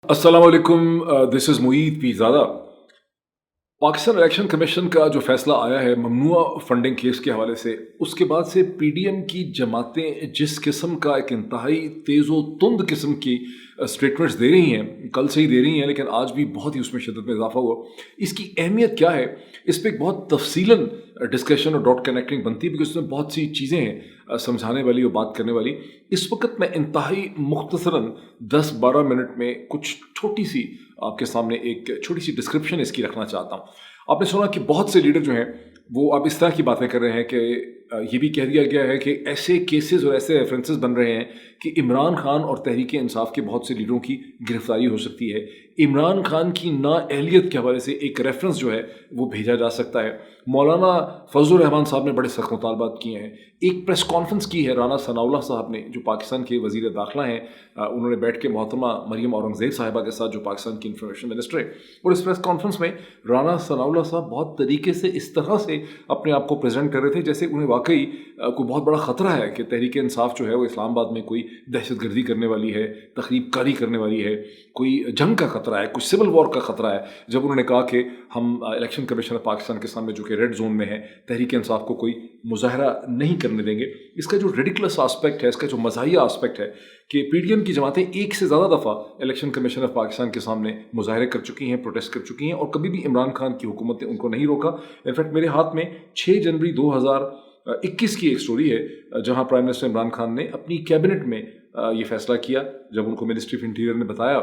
अस्सलाम वालेकुम, this is Moeed Pirzada. Pakistan election commission का जो फैसला आया है ममनुआ फंडिंग केस के हवाले से, उसके बाद से पीडीएम की जमातें जिस किस्म का एक इंतहाई तेज़ो तुंद किस्म की स्टेटमेंट्स दे रही हैं, कल से ही दे रही हैं, लेकिन आज भी बहुत ही उसमें शिद्दत में इजाफा हुआ। इसकी अहमियत क्या है, इस पर एक बहुत तफसीलन डिस्कशन और डॉट कनेक्टिंग बनती है, बिकॉज उसमें बहुत सी चीज़ें हैं समझाने वाली और बात करने वाली। इस वक्त मैं इंतहाई मुख्तसरन 10-12 मिनट में कुछ छोटी सी आपके सामने एक छोटी सी डिस्क्रिप्शन इसकी रखना चाहता हूँ। आपने सुना कि बहुत से लीडर जो हैं वो अब इस तरह की बातें कर रहे हैं कि ये भी कह दिया गया है कि ऐसे केसेस और ऐसे रेफरेंसेस बन रहे हैं कि इमरान खान और तहरीक इंसाफ के बहुत से लीडरों की गिरफ्तारी हो सकती है। इमरान खान की नाअहलियत के हवाले से एक रेफरेंस जो है वो भेजा जा सकता है। मौलाना फजल रहमान साहब ने बड़े सख्त मुतालबात किए हैं। एक प्रेस कॉन्फ्रेंस की है राना सनाउल्लाह साहब ने, जो पाकिस्तान के वज़ीर दाखिला हैं। उन्होंने बैठ के मोहतरमा मरियम औरंगज़ेब साहिबा के साथ, जो पाकिस्तान की इंफॉर्मेशन मिनिस्टर है, और इस प्रेस कॉन्फ्रेंस में राना सनाउल्लाह साहब बहुत तरीके से इस तरह से अपने आप को प्रेजेंट कर रहे थे जैसे उन्हें वाकई कोई बहुत बड़ा ख़तरा है कि तहरीक इंसाफ जो है वो इस्लामाबाद में कोई दहशत गर्दी करने वाली है, तखरीब कारी करने वाली है, कोई जंग का ख़तरा है, कोई सिविल वॉर का ख़तरा है। जब उन्होंने कहा कि हम इलेक्शन कमीशन ऑफ पाकिस्तान के सामने, जो कि रेड जोन में है, तहरीक इंसाफ को कोई मुजाहरा नहीं करने देंगे। इसका जो रेडिकुलस आस्पेक्ट है, इसका जो मज़ाहिया आस्पेक्ट है कि पीडीएम की जमातें एक से ज़्यादा दफ़ा इलेक्शन कमीशन ऑफ पाकिस्तान के सामने मुजाहरे कर चुकी हैं, प्रोटेस्ट कर चुकी हैं, और कभी भी इमरान खान की हुकूमत ने उनको नहीं रोका। इनफैक्ट मेरे हाथ में 6 जनवरी 2021 की एक स्टोरी है जहां प्राइम मिनिस्टर इमरान खान ने अपनी कैबिनेट में ये फैसला किया, जब उनको मिनिस्ट्री ऑफ इंटीरियर ने बताया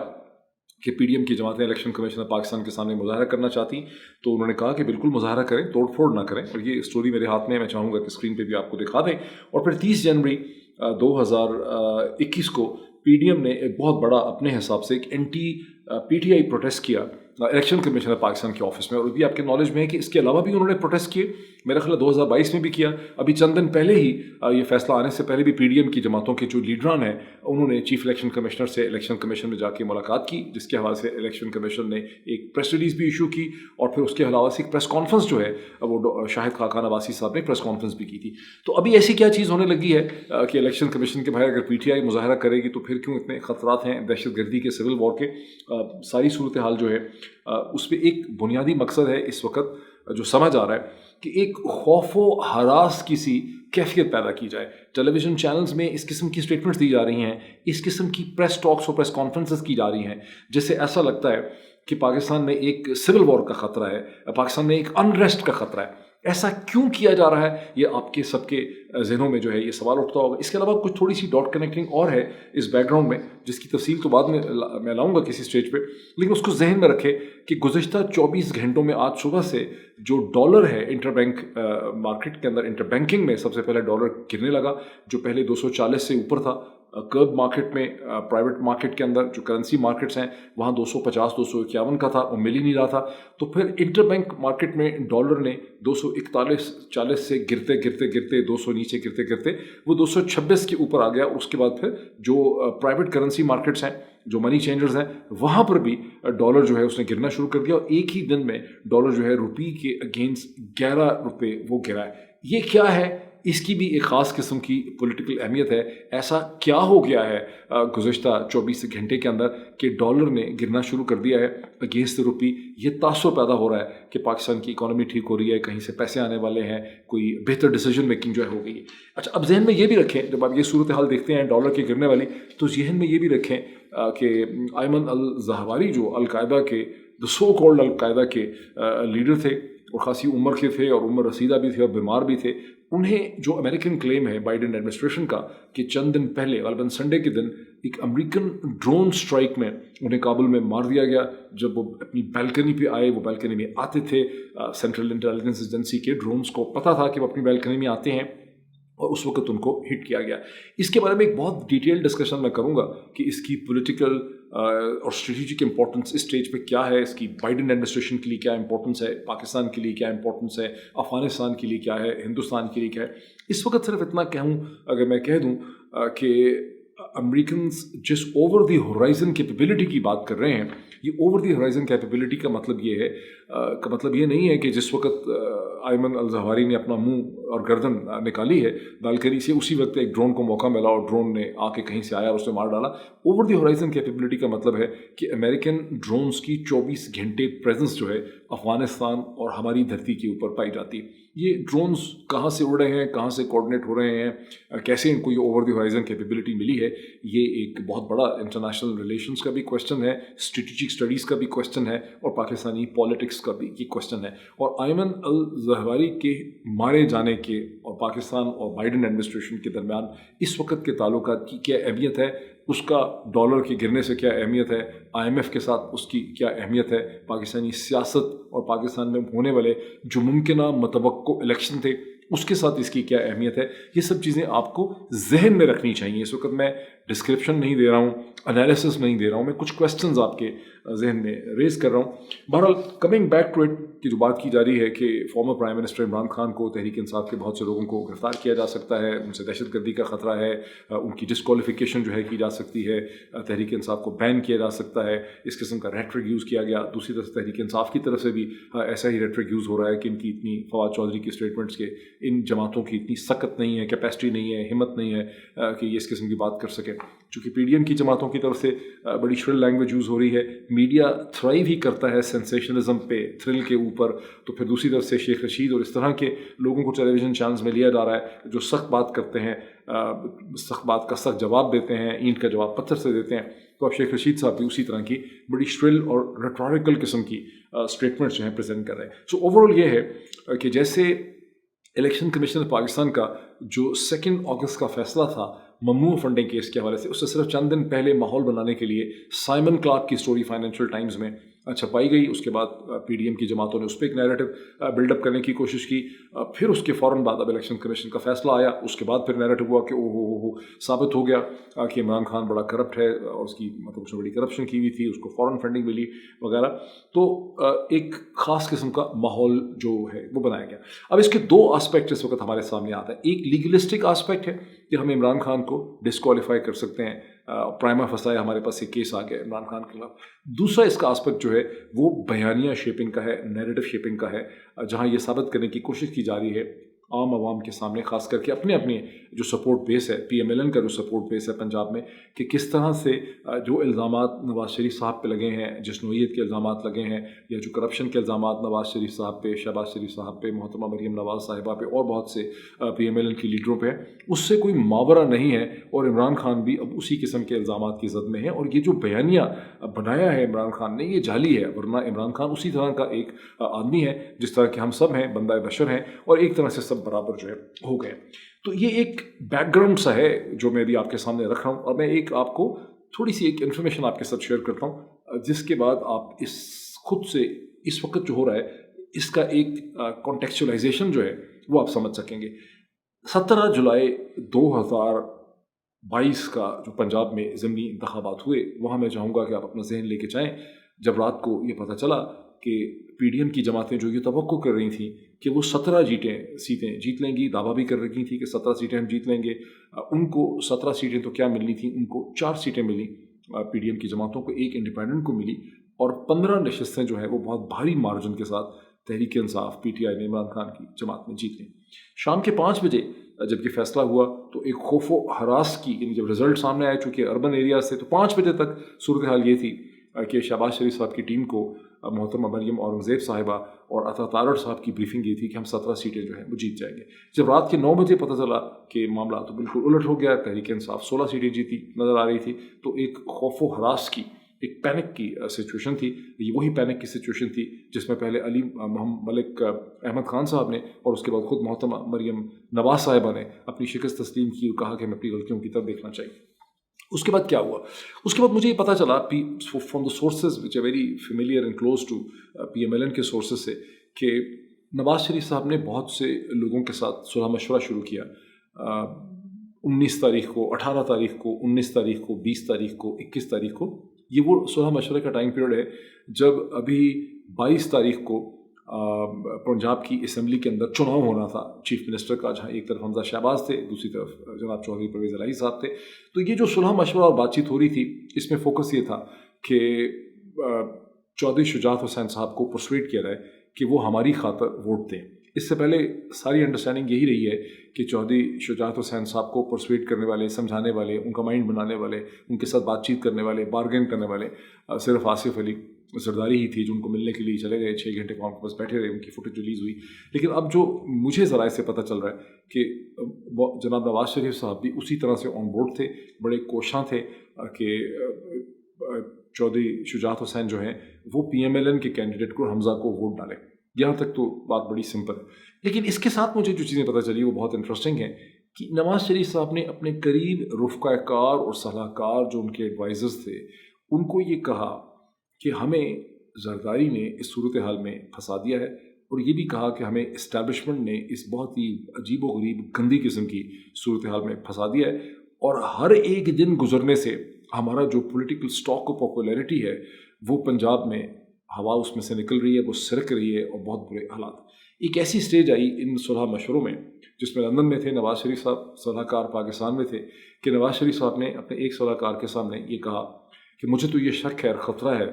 कि पीडीएम की जमातें इलेक्शन कमीशन ऑफ पाकिस्तान के सामने मुजाहरा करना चाहती, तो उन्होंने कहा कि बिल्कुल मुजाहरा करें, तोड़ फोड़ ना करें। और ये स्टोरी मेरे हाथ में है, मैं चाहूँगा कि स्क्रीन पे भी आपको दिखा दें। और फिर 30 जनवरी 2021 को पीडीएम ने एक बहुत बड़ा अपने हिसाब से एक एंटी पीटीआई प्रोटेस्ट किया इलेक्शन कमीशन ऑफ पाकिस्तान के ऑफिस में। और भी आपके नॉलेज में है कि इसके अलावा भी उन्होंने प्रोटेस्ट किए, मेरा ख्याल 2022 में भी किया। अभी चंद दिन पहले ही ये फैसला आने से पहले भी पीडीएम की जमातों के जो लीडरान हैं उन्होंने चीफ इलेक्शन कमिश्नर से इलेक्शन कमीशन में जाके मुलाकात की, जिसके हवाले से इलेक्शन कमीशन ने एक प्रेस रिलीज भी इशू की, और फिर उसके अलावा से एक प्रेस कॉन्फ्रेंस जो है वो शाहिद खाकान अब्बासी साहब ने प्रेस कॉन्फ्रेंस भी की थी। तो अभी ऐसी क्या चीज़ होने लगी है कि इलेक्शन कमीशन के बाहर अगर पीटीआई मुजाहरा करेगी तो फिर क्यों इतने खतरात हैं दहशत गर्दी के, सिविल वॉर के, सारी सूरत हाल जो है उस पर एक बुनियादी मकसद है इस वक्त जो समझ आ रहा है कि एक खौफो हरास की सी कैफियत पैदा की जाए। टेलीविज़न चैनल्स में इस किस्म की स्टेटमेंट्स दी जा रही हैं, इस किस्म की प्रेस टॉक्स और प्रेस कॉन्फ्रेंसेस की जा रही हैं, जिससे ऐसा लगता है कि पाकिस्तान में एक सिविल वॉर का ख़तरा है, पाकिस्तान में एक अनरेस्ट का ख़तरा है। ऐसा क्यों किया जा रहा है, ये आपके सबके जहनों में जो है ये सवाल उठता होगा। इसके अलावा कुछ थोड़ी सी डॉट कनेक्टिंग और है इस बैकग्राउंड में, जिसकी तफसील तो बाद में मैं लाऊंगा किसी स्टेज पे, लेकिन उसको जहन में रखें कि गुज़िश्ता 24 घंटों में आज सुबह से जो डॉलर है इंटरबैंक मार्केट के अंदर, इंटरबैंकिंग में सबसे पहले डॉलर गिरने लगा, जो पहले 240 से ऊपर था। कर्ब मार्केट में, प्राइवेट मार्केट के अंदर जो करेंसी मार्केट्स हैं वहाँ 250-251 का था, वो मिल ही नहीं रहा था। तो फिर इंटरबैंक मार्केट में डॉलर ने 241-40 से गिरते गिरते गिरते 200 नीचे गिरते गिरते वो 226 के ऊपर आ गया। उसके बाद फिर जो प्राइवेट करेंसी मार्केट्स हैं, जो मनी चेंजर्स हैं, वहाँ पर भी डॉलर जो है उसने गिरना शुरू कर दिया, और एक ही दिन में डॉलर जो है रुपये के अगेंस्ट 11 रुपये वो गिरा है। ये क्या है, इसकी भी एक ख़ास किस्म की पॉलिटिकल अहमियत है। ऐसा क्या हो गया है गुज़िश्ता 24 घंटे के अंदर कि डॉलर ने गिरना शुरू कर दिया है अगेंस्ट रुपये। ये तासुर पैदा हो रहा है कि पाकिस्तान की इकॉनमी ठीक हो रही है, कहीं से पैसे आने वाले हैं, कोई बेहतर डिसीजन मेकिंग जो है हो गई है। अच्छा, अब जहन में ये भी रखें, जब आप ये सूरत हाल देखते हैं डॉलर के गिरने वाली, तो जहन में ये भी रखें कि अयमन अल ज़हवारी जो अलकायदा के, द सो कॉल्ड अलकायदा के लीडर थे, और ख़ासी उम्र के थे, और उम्र रसीदा भी थे, और बीमार भी थे। उन्हें जो अमेरिकन क्लेम है बाइडेन एडमिनिस्ट्रेशन का कि चंद दिन पहले ग़ालिबन संडे के दिन एक अमेरिकन ड्रोन स्ट्राइक में उन्हें काबुल में मार दिया गया। जब वो अपनी बैल्कनी पे आए, वो बैल्कनी में आते थे, सेंट्रल इंटेलिजेंस एजेंसी के ड्रोन्स को पता था कि वो अपनी बैल्कनी में आते हैं, और उस वक्त उनको हिट किया गया। इसके बारे में एक बहुत डिटेल डिस्कशन मैं करूँगा कि इसकी पॉलिटिकल और स्ट्रेटेजिक इंपॉर्टेंस इस स्टेज पे क्या है, इसकी बाइडेन एडमिनिस्ट्रेशन के लिए क्या इंपॉर्टेंस है, पाकिस्तान के लिए क्या इंपॉर्टेंस है, अफ़गानिस्तान के लिए क्या है, हिंदुस्तान के लिए क्या है। इस वक्त सिर्फ इतना कहूँ, अगर मैं कह दूँ कि अमेरिकन्स जिस ओवर द होराइजन कैपेबिलिटी की बात कर रहे हैं, ये ओवर द होराइजन कैपेबिलिटी का मतलब ये है का मतलब ये नहीं है कि जिस वक्त आयमन अल ज़वाहिरी ने अपना मुंह और गर्दन निकाली है बालकनी से, उसी वक्त एक ड्रोन को मौका मिला और ड्रोन ने आके कहीं से आया और उसने मार डाला। ओवर द होराइजन कैपेबिलिटी का मतलब है कि अमेरिकन ड्रोन्स की 24 घंटे प्रेजेंस जो है अफगानिस्तान और हमारी धरती के ऊपर पाई जाती है। ये ड्रोन्स कहाँ से उड़ रहे हैं, कहाँ से कोऑर्डिनेट हो रहे हैं, कैसे इनको ये ओवर द होराइजन कैपेबिलिटी मिली है, ये एक बहुत बड़ा इंटरनेशनल रिलेशंस का भी क्वेश्चन है, स्ट्रेटेजिक स्टडीज़ का भी क्वेश्चन है और पाकिस्तानी पॉलिटिक्स का भी ये क्वेश्चन है। और आयमन अल ज़वाहिरी के मारे जाने के और पाकिस्तान और बाइडेन एडमिनिस्ट्रेशन के दरमियान इस वक्त के ताल्लुकात की क्या अहमियत है, उसका डॉलर के गिरने से क्या अहमियत है, IMF के साथ उसकी क्या अहमियत है, पाकिस्तानी सियासत और पाकिस्तान में होने वाले जो मुमकिना मतवक्को इलेक्शन थे उसके साथ इसकी क्या अहमियत है, ये सब चीज़ें आपको जहन में रखनी चाहिए। इस वक्त मैं डिस्क्रिप्शन नहीं दे रहा हूँ, एनालिसिस नहीं दे रहा हूँ, मैं कुछ क्वेश्चंस आपके जहन में रेज कर रहा हूँ। बहरहाल कमिंग बैक टू इट की जो बात की जा रही है कि former prime minister Imran Khan को तहरीक इंसाफ के बहुत से लोगों को गिरफ्तार किया जा सकता है, उनसे दहशतगर्दी का ख़तरा है, उनकी डिस्क्वालिफिकेशन जो है की जा सकती है, तहरीक इंसाफ को बैन किया जा सकता है, इस किस्म का रेटरिक यूज़ किया गया। दूसरी तरफ तहरीक इंसाफ की तरफ से भी ऐसा ही रेटरिक यूज़ हो रहा है कि इनकी इतनी फवाद चौधरी की स्टेटमेंट्स के इन जमातों की इतनी सख्त नहीं है, कैपेसिटी नहीं है, हिम्मत नहीं है कि ये इस किस्म की बात कर सकें। चूँकि PDM की जमातों की तरफ से बड़ी श्रिल लैंग्वेज यूज़ हो रही है, मीडिया थ्राइव ही करता है सेंसेशनलिज्म पे, थ्रिल के ऊपर, तो फिर दूसरी तरफ से शेख रशीद और इस तरह के लोगों को टेलीविज़न चैनल्स में लिया जा रहा है जो सख्त बात करते हैं, सख्त बात का सख्त जवाब देते हैं, ईंट का जवाब पत्थर से देते हैं। तो अब शेख रशीद साहब भी उसी तरह की बड़ी श्रिल और रेटोरिकल किस्म की स्टेटमेंट्स जो हैं प्रेजेंट कर रहे हैं। सो ओवरऑल ये है कि जैसे इलेक्शन कमीशन पाकिस्तान का जो 2 अगस्त का फैसला था ममनू फंडिंग केस के हवाले से, उससे सिर्फ चंद दिन पहले माहौल बनाने के लिए साइमन क्लार्क की स्टोरी फाइनेंशियल टाइम्स में छपाई गई। उसके बाद PDM की जमातों ने उस पर एक नैरेटिव बिल्डअप करने की कोशिश की। फिर उसके फ़ौरन बाद अब इलेक्शन कमीशन का फैसला आया, उसके बाद फिर नैरेटिव हुआ कि ओहो साबित हो गया कि इमरान खान बड़ा करप्ट है और उसकी मतलब उसने बड़ी करप्शन की हुई थी, उसको फ़ौरन फंडिंग मिली वगैरह। तो एक ख़ास किस्म का माहौल जो है वो बनाया गया। अब इसके 2 आस्पेक्ट इस वक्त हमारे सामने आता है। एक लीगलिस्टिक आस्पेक्ट है कि हम इमरान खान को डिस्क्वालीफाई कर सकते हैं, प्राइमा फसाया हमारे पास एक केस आ गया इमरान खान के खिलाफ। दूसरा इसका आस्पेक्ट जो है वो बयानिया शेपिंग का है, नैरेटिव शेपिंग का है, जहां ये साबित करने की कोशिश की जा रही है आम आवाम के सामने, ख़ास करके अपने अपने जो सपोर्ट बेस है, PMLN का जो सपोर्ट बेस है पंजाब में, कि किस तरह से जो इल्ज़ामात नवाज़ शरीफ साहब पे लगे हैं, जिस नोयत के इल्ज़ामात लगे हैं, या जो करप्शन के इल्ज़ामात नवाज़ शरीफ साहब पे, शहबाज शरीफ साहब पे, मोहतरमा मरीम नवाज़ साहिबा पे और बहुत से PMLN की लीडरों पे है, उससे कोई मावरा नहीं है। और इमरान खान भी अब उसी किस्म के इल्ज़ामात की जद में है। और ये जो बयानिया बनाया है इमरान खान ने, ये जाली है, वरना इमरान खान उसी तरह का एक आदमी है जिस तरह के हम सब हैं, बंदा बशर हैं, और एक तरह से सब बराबर जो है हो गए। तो ये एक बैकग्राउंड सा है जो मैं भी आपके सामने रख रहा हूँ, और मैं एक आपको थोड़ी सी एक इन्फॉर्मेशन आपके साथ शेयर करता हूँ, जिसके बाद आप इस खुद से इस वक्त जो हो रहा है इसका एक कॉन्टेक्चुअलाइजेशन जो है वो आप समझ सकेंगे। 17 जुलाई 2022 का जो पंजाब में ज़मीनी इंतखाबात हुए, वहाँ मैं चाहूँगा कि आप अपना जहन लेके जाएँ। जब रात को ये पता चला कि PDM की जमातें जो ये तवक्को कर रही थी कि वो 17 सीटें जीत लेंगी, दावा भी कर रही थी कि 17 सीटें हम जीत लेंगे, उनको 17 सीटें तो क्या मिलनी थी, उनको 4 सीटें मिली, PDM की जमातों को 1 इंडिपेंडेंट को मिली, और 15 नशस्तें जो है वो बहुत भारी मार्जिन के साथ तहरीक इंसाफ PTI ने इमरान खान की जमात में जीत ली। शाम के 5 बजे जब ये फैसला हुआ तो एक खौफो हरास की, यानी जब रिजल्ट सामने आया, चूँकि अर्बन एरिया से, तो 5 बजे तक सूरत हाल ये थी कि शहबाज शरीफ साहब की टीम को मोहतरमा मरियम औरंगज़ेब साहिबा और अता तारड़ साहब की ब्रीफिंग ये थी कि हम 17 सीटें जो हैं वो जीत जाएंगे। जब रात के 9 बजे पता चला कि मामला तो बिल्कुल उलट हो गया, तहरीक इंसाफ 16 सीटें जीती नज़र आ रही थी, तो एक खौफो हरास की, एक पैनिक की सिचुएशन थी। ये वही पैनिक की सिचुएशन थी जिसमें पहले अली मोहम्मद मलिक अहमद खान साहब ने और उसके बाद खुद मोहतरमा मरियम नवाज़ साहिबा ने अपनी शिकस्त तस्लीम की और कहा कि हमें अपनी गलतियों की तरफ देखना चाहिए। उसके बाद क्या हुआ? उसके बाद मुझे ये पता चला from the sources which are very familiar and close to PMLN के सोर्सेज से कि नवाज़ शरीफ साहब ने बहुत से लोगों के साथ सुलह मशवरा शुरू किया। 19 तारीख को, 18 तारीख को, 19 तारीख को, 20 तारीख को, 21 तारीख को, ये वो सुलह मशवरे का टाइम पीरियड है जब अभी 22 तारीख को पंजाब की असम्बली के अंदर चुनाव होना था चीफ मिनिस्टर का, जहाँ एक तरफ हमजा शहबाज थे, दूसरी तरफ जनाब चौधरी परवेज़ इलाही साहब थे। तो ये जो सुलह मशवरा और बातचीत हो रही थी, इसमें फोकस ये था कि चौधरी शुजात हुसैन साहब को परसुएड किया जाए कि वो हमारी खातर वोट दें। इससे पहले सारी अंडरस्टैंडिंग यही रही है कि चौधरी शुजात हुसैन साहब को परसुएड करने वाले, समझाने वाले, उनका माइंड बनाने वाले, उनके साथ बातचीत करने वाले, बार्गेन करने वाले सिर्फ आसिफ अली जरदारी ही थी, जो उनको मिलने के लिए चले गए, 6 घंटे वहाँ के पास बैठे रहे, उनकी फुटेज रिलीज़ हुई। लेकिन अब जो मुझे ज़राए से पता चल रहा है कि जनाब नवाज शरीफ साहब भी उसी तरह से ऑन बोर्ड थे, बड़े कोशां थे कि चौधरी शुजात हुसैन जो हैं वो PMLN के कैंडिडेट को, हमज़ा को वोट डालें। यहाँ तक तो बात बड़ी सिंपल है। लेकिन इसके साथ मुझे जो चीज़ें पता चली वो बहुत इंटरेस्टिंग है कि नवाज शरीफ साहब ने अपने करीब रफ़क़ाकार और सलाहकार जो उनके एडवाइज़र्स थे, उनको ये कहा कि हमें जरदारी ने इस सूरत हाल में फंसा दिया है, और ये भी कहा कि हमें इस्टेब्लिशमेंट ने इस बहुत ही अजीब व गरीब गंदी किस्म की सूरत हाल में फंसा दिया है, और हर एक दिन गुजरने से हमारा जो पॉलिटिकल स्टॉक ऑफ पॉपुलैरिटी है वो पंजाब में हवा उसमें से निकल रही है, वो सरक रही है, और बहुत बुरे हालात। एक ऐसी स्टेज आई इन सुलह मशवरों में, जिसमें लंदन में थे नवाज शरीफ साहब, सलाहकार पाकिस्तान में थे, कि नवाज शरीफ साहब ने अपने एक सलाहकार के सामने ये कहा कि मुझे तो ये शक है और ख़तरा है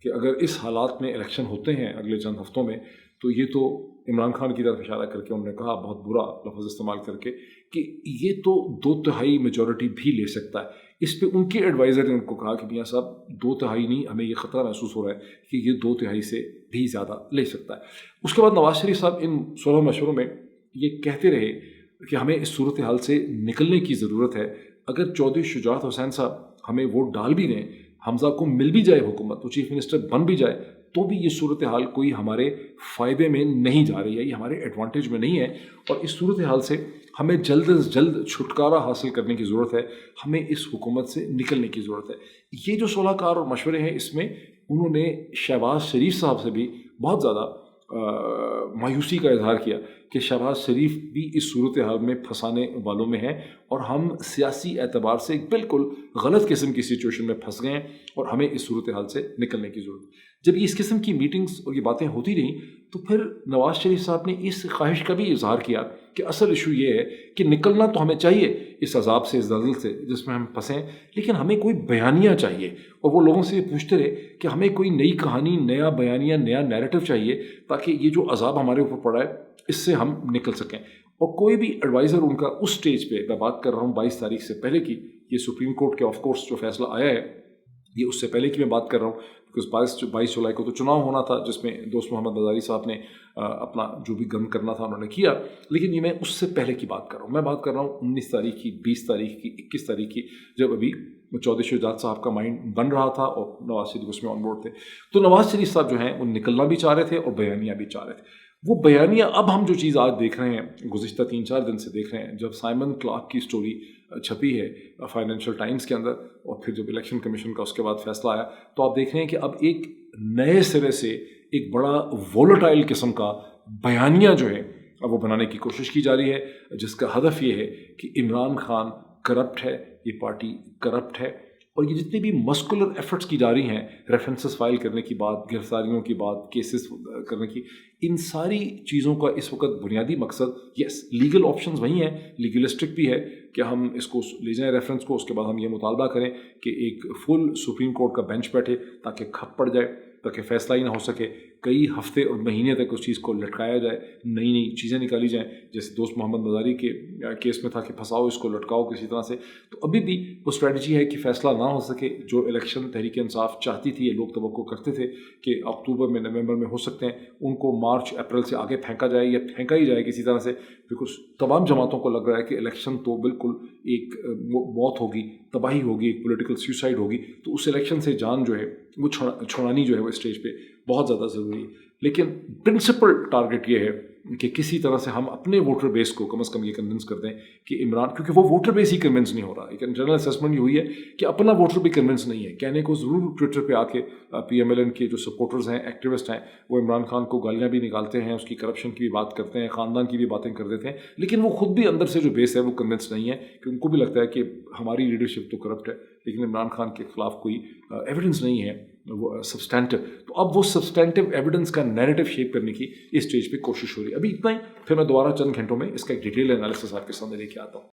कि अगर इस हालात में इलेक्शन होते हैं अगले चंद हफ्तों में, तो ये तो इमरान खान की तरफ इशारा करके उन्होंने कहा, बहुत बुरा लफ्ज़ इस्तेमाल करके, कि ये तो 2/3 मेजॉरिटी भी ले सकता है। इस पे उनके एडवाइज़र ने उनको कहा कि मियाँ साहब 2/3 नहीं, हमें ये ख़तरा महसूस हो रहा है कि ये 2/3 से भी ज़्यादा ले सकता है। उसके बाद नवाज शरीफ साहब इन सुलह मशवरों में ये कहते रहे कि हमें इस सूरत हाल से निकलने की ज़रूरत है। अगर चौधरी शुजात हुसैन साहब हमें वोट डाल भी दें, हमज़ा को मिल भी जाए हुकूमत, तो चीफ मिनिस्टर बन भी जाए, तो भी ये सूरत हाल कोई हमारे फ़ायदे में नहीं जा रही है, ये हमारे एडवांटेज में नहीं है, और इस सूरत हाल से हमें जल्द से जल्द छुटकारा हासिल करने की ज़रूरत है, हमें इस हुकूमत से निकलने की ज़रूरत है। ये जो सलाहकार और मशवरे हैं, इसमें उन्होंने शहबाज शरीफ साहब से भी बहुत ज़्यादा मायूसी का इजहार किया कि शहबाज शरीफ भी इस सूरत हाल में फंसाने वालों में हैं, और हम सियासी एतबार से बिल्कुल गलत किस्म की सिचुएशन में फंस गए हैं, और हमें इस सूरत हाल से निकलने की ज़रूरत है। जब इस किस्म की मीटिंग्स और ये बातें होती रहीं, तो फिर नवाज शरीफ साहब ने इस ख्वाहिश का भी इजहार किया कि असल इशू ये है कि निकलना तो हमें चाहिए इस अजाब से, इस दलदल से जिसमें हम फंसे, लेकिन हमें कोई बयानिया चाहिए। और वो लोगों से पूछते रहे कि हमें कोई नई कहानी, नया बयानिया, नया नैरेटिव चाहिए, ताकि ये जो अजाब हमारे ऊपर पड़ा है इससे हम निकल सकें। और कोई भी एडवाइज़र उनका उस स्टेज पे, मैं बात कर रहा हूँ 22 तारीख से पहले की, ये सुप्रीम कोर्ट के ऑफ कोर्स जो फैसला आया है, ये उससे पहले की मैं बात कर रहा हूँ, बिकॉज 22 जुलाई को तो चुनाव होना था, जिसमें दोस्त मोहम्मद नज़ारी साहब ने अपना जो भी गम करना था उन्होंने किया, लेकिन ये मैं उससे पहले की बात कर रहा हूँ। मैं बात कर रहा हूँ 19 तारीख की, 20 तारीख की, 21 तारीख की, जब अभी चौधरी शुजात साहब का माइंड बन रहा था और नवाज शरीफ उसमें ऑन बोर्ड थे। तो नवाज शरीफ साहब जो हैं वो निकलना भी चाह रहे थे और बयानिया भी चाह रहे थे। वो बयानिया, अब हम जो चीज़ आज देख रहे हैं, गुज़िश्ता 3-4 दिन से देख रहे हैं, जब साइमन क्लार्क की स्टोरी छपी है फाइनेंशियल टाइम्स के अंदर, और फिर जब इलेक्शन कमीशन का उसके बाद फैसला आया, तो आप देख रहे हैं कि अब एक नए सिरे से एक बड़ा वोलेटाइल किस्म का बयानिया जो है अब वो बनाने की कोशिश की जा रही है, जिसका हदफ ये है कि इमरान खान करप्ट है, ये पार्टी करप्ट है, और ये जितनी भी मस्कुलर एफर्ट्स की जा रही हैं, रेफरेंसेस फाइल करने की बात, गिरफ्तारियों की बात, केसेस करने की, इन सारी चीज़ों का इस वक्त बुनियादी मकसद, यस लीगल ऑप्शंस वही हैं, लीगलिस्टिक भी है कि हम इसको ले जाएं रेफरेंस को, उसके बाद हम ये मुतालबा करें कि एक फुल सुप्रीम कोर्ट का बेंच बैठे ताकि खप पड़ जाए, ताकि फ़ैसला ही ना हो सके, कई हफ्ते और महीने तक उस चीज़ को लटकाया जाए, नई नई चीज़ें निकाली जाएं, जैसे दोस्त मोहम्मद नज़ारी के केस में था कि फंसाओ इसको, लटकाओ किसी तरह से। तो अभी भी वो स्ट्रेटजी है कि फ़ैसला ना हो सके, जो इलेक्शन तहरीक इंसाफ चाहती थी, ये लोग तवक्को करते थे कि अक्टूबर में, नवंबर में हो सकते हैं, उनको मार्च अप्रैल से आगे फेंका जाए या फेंका ही जाए किसी तरह से, बिकॉज तमाम जमातों को लग रहा है कि इलेक्शन तो बिल्कुल एक मौत होगी, तबाही होगी, एक पॉलिटिकल सुसाइड होगी, तो उस इलेक्शन से जान जो है वो छुड़ानी जो है वो स्टेज पे बहुत ज़्यादा ज़रूरी है। लेकिन प्रिंसिपल टारगेट ये है कि किसी तरह से हम अपने वोटर बेस को कम से कम ये कन्विंस कर दें कि इमरान, क्योंकि वो वोटर बेस ही कन्विंस नहीं हो रहा, एक जनरल असेसमेंट ये हुई है कि अपना वोटर भी कन्विंस नहीं है। कहने को ज़रूर ट्विटर पे आके PMLN के जो सपोर्टर्स हैं, एक्टिविस्ट हैं, वो इमरान खान को गालियाँ भी निकालते हैं, उसकी करप्शन की भी बात करते हैं, ख़ानदान की भी बातें कर देते हैं, लेकिन वो खुद भी अंदर से जो बेस है वो कन्विंस नहीं है, कि उनको भी लगता है कि हमारी लीडरशिप तो करप्ट है, लेकिन इमरान खान के ख़िलाफ़ कोई एविडेंस नहीं है سبسٹینٹو. تو اب وہ سبسٹینٹو ایویڈنس کا نیریٹو شیپ کرنے کی اس اسٹیج پہ کوشش ہو رہی ہے. ابھی اتنا ہی، پھر میں دوبارہ چند گھنٹوں میں اس کا ایک ڈیٹیل انالیسس آپ کے سامنے لے کے آتا ہوں.